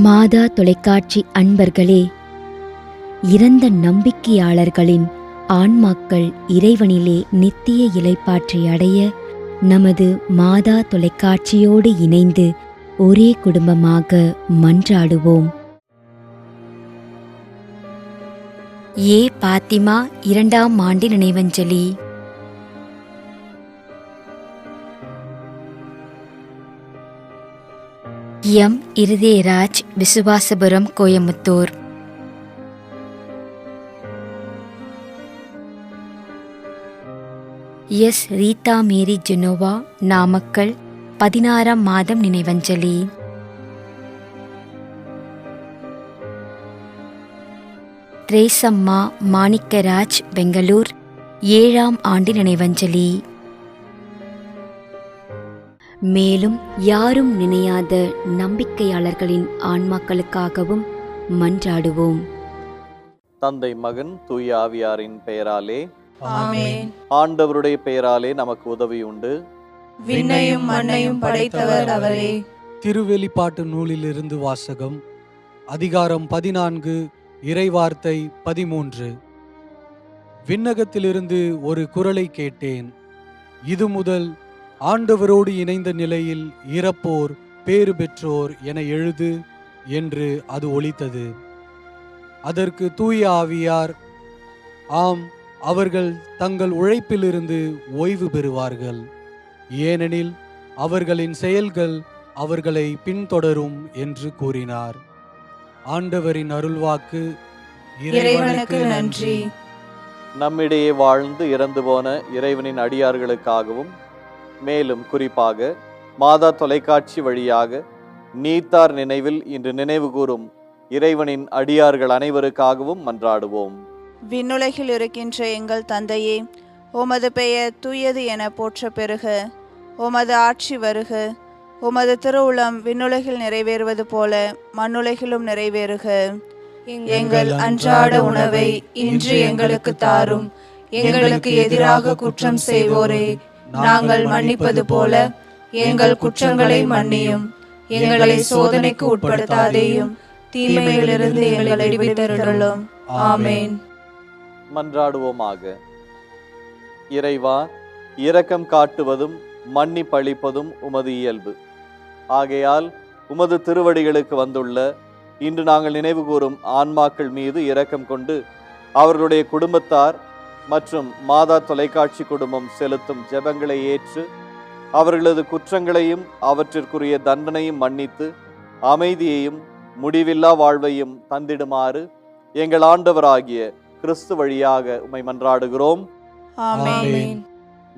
மாதா தொலைக்காட்சி அன்பர்களே, இறந்த நம்பிக்கையாளர்களின் ஆன்மாக்கள் இறைவனிலே நித்திய இளைப்பாற்றி அடைய நமது மாதா தொலைக்காட்சியோடு இணைந்து ஒரே குடும்பமாக மன்றாடுவோம். ஏ பாத்திமா 2ஆம் ஆண்டு நினைவஞ்சலி. எம் இருதயராஜ், விசுவாசபுரம், கோயமுத்தூர். எஸ் ரீதா மேரி ஜெனோவா, நாமக்கல், 16ஆம் மாதம் நினைவஞ்சலி. ரேசம்மா மாணிக்கராஜ், பெங்களூர், 7ஆம் ஆண்டு நினைவஞ்சலி. மேலும் யாரும் நினையாத நம்பிக்கையாளர்களின் ஆன்மாக்களுக்காகவும் மன்றாடுவோம். தந்தை, மகன், தூய ஆவியாரின் பெயராலே ஆமென். ஆண்டவருடைய பெயராலே நமக்கு உதவி உண்டு. விண்ணையும் மண்ணையும் படைத்தவர் அவரே. திருவெளிப்பாட்டு நூலிலிருந்து வாசகம். அதிகாரம் 14, இறைவார்த்தை 13. விண்ணகத்திலிருந்து ஒரு குரலை கேட்டேன். இது முதல் ஆண்டவரோடு இணைந்த நிலையில் இறப்போர் பேறு பெற்றோர் என எழுது என்று அது ஒலித்தது. அதற்கு தூய ஆவியார், ஆம், அவர்கள் தங்கள் உழைப்பிலிருந்து ஓய்வு பெறுவார்கள், ஏனெனில் அவர்களின் செயல்கள் அவர்களை பின்தொடரும் என்று கூறினார். ஆண்டவரின் அருள்வாக்கு. இறைவனுக்கு நன்றி. நம்மிடையே வாழ்ந்து இறந்து போன இறைவனின் அடியார்களுக்காகவும், மேலும் குறிப்பாக மாதா தொலைக்காட்சி வழியாக நீத்தார் நினைவில் இன்று நினைவு கூறும் இறைவனின் அடியார்கள் அனைவருக்காகவும் மன்றாடுவோம். விண்ணுலகில் இருக்கின்ற எங்கள் தந்தையே, உமது பெயர் தூயது என போற்ற பெறுக. உமது ஆட்சி வருக. உமது திருவுளம் விண்ணுலகில் நிறைவேறுவது போல மண்ணுலகிலும் நிறைவேறுக. எங்கள் அன்றாட உணவை இன்று எங்களுக்கு தாரும். எங்களுக்கு எதிராக குற்றம் செய்வோரே நாங்கள் மன்னிப்பது போல எங்கள் குற்றங்களை மன்னியும். எங்களை சோதனைக்கு உட்படுத்தாதேயும், தீமையிலிருந்து எங்களை விடுவித்தருளும். ஆமென். மன்றாடுவோமாக. இறைவா, இரக்கம் காட்டுவதும் மன்னிப்பளிப்பதும் உமது இயல்பு. ஆகையால் உமது திருவடிகளுக்கு வந்துள்ள இன்று நாங்கள் நினைவு கூறும் ஆன்மாக்கள் மீது இரக்கம் கொண்டு அவர்களுடைய குடும்பத்தார் மற்றும் மாதா தொலைக்காட்சி குடும்பம் செலுத்தும் ஜெபங்களை ஏற்று அவர்களது குற்றங்களையும் அவற்றிற்குரிய தண்டனையும் மன்னித்து அமைதியையும் முடிவில்லா வாழ்வையும் தந்திடுமாறு எங்கள் ஆண்டவராகிய கிறிஸ்து வழியாக உம்மை மன்றாடுகிறோம். ஆமென்.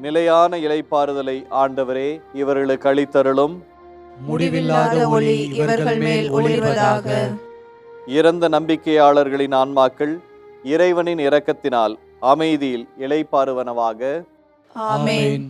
நிலையான இளைப்பாறுதலை ஆண்டவரே இவர்களுக்கு அளித்தருளும். முடிவில்லாத ஒளி இவர்கள் மேல் ஒளிர்வதாக. இறந்த நம்பிக்கையாளர்களின் ஆன்மாக்கள் இறைவனின் இரக்கத்தினால் அமைதியில் இளைப்பாறுவனவாக. ஆமென்.